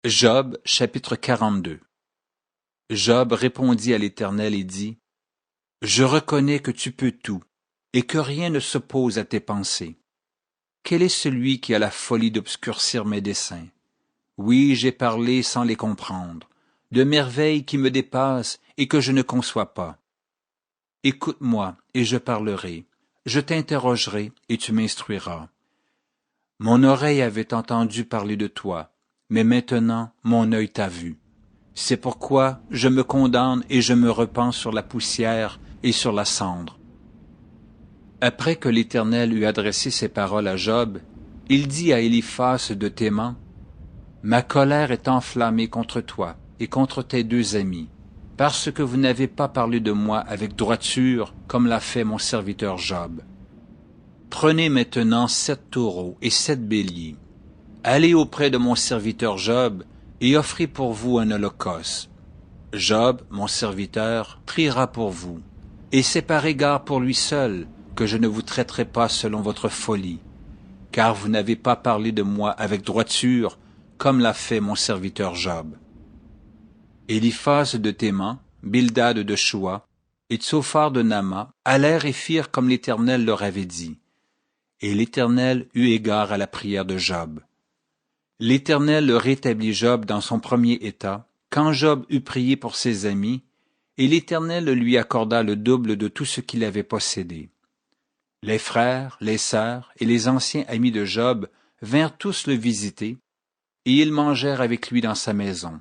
Job chapitre 42. Job répondit à l'Éternel et dit, « Je reconnais que tu peux tout, et que rien ne s'oppose à tes pensées. Quel est celui qui a la folie d'obscurcir mes desseins? Oui, j'ai parlé sans les comprendre, de merveilles qui me dépassent et que je ne conçois pas. Écoute-moi, et je parlerai, je t'interrogerai, et tu m'instruiras. Mon oreille avait entendu parler de toi, mais maintenant mon œil t'a vu. C'est pourquoi je me condamne et je me repens sur la poussière et sur la cendre. » Après que l'Éternel eut adressé ces paroles à Job, il dit à Éliphaz de Théman, « Ma colère est enflammée contre toi et contre tes deux amis, parce que vous n'avez pas parlé de moi avec droiture, comme l'a fait mon serviteur Job. Prenez maintenant 7 taureaux et 7 béliers. Allez auprès de mon serviteur Job et offrez pour vous un holocauste. Job, mon serviteur, priera pour vous, et c'est par égard pour lui seul que je ne vous traiterai pas selon votre folie, car vous n'avez pas parlé de moi avec droiture, comme l'a fait mon serviteur Job. » Éliphaz de Théman, Bildad de Shoua et Tsophar de Nama allèrent et firent comme l'Éternel leur avait dit. Et l'Éternel eut égard à la prière de Job. L'Éternel rétablit Job dans son premier état, quand Job eut prié pour ses amis, et l'Éternel lui accorda le double de tout ce qu'il avait possédé. Les frères, les sœurs et les anciens amis de Job vinrent tous le visiter, et ils mangèrent avec lui dans sa maison.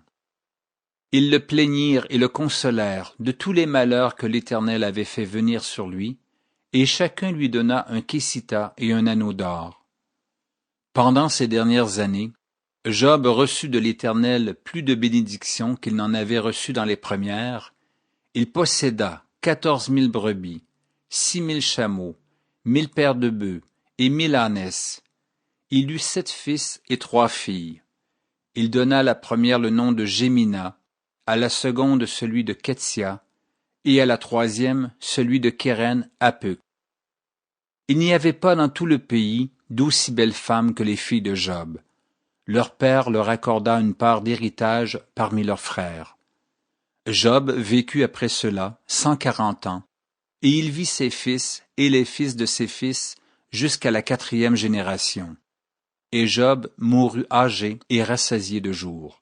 Ils le plaignirent et le consolèrent de tous les malheurs que l'Éternel avait fait venir sur lui, et chacun lui donna un késita et un anneau d'or. Pendant ces dernières années, Job reçut de l'Éternel plus de bénédictions qu'il n'en avait reçu dans les premières. Il posséda 14 000 brebis, 6 000 chameaux, 1 000 paires de bœufs et 1 000 ânesses. Il eut 7 fils et 3 filles. Il donna à la première le nom de Gémina, à la seconde celui de Ketsia, et à la troisième celui de Kéren Apuk. Il n'y avait pas dans tout le pays d'aussi belles femmes que les filles de Job. Leur père leur accorda une part d'héritage parmi leurs frères. Job vécut après cela 140 ans, et il vit ses fils et les fils de ses fils jusqu'à la 4e génération. Et Job mourut âgé et rassasié de jours.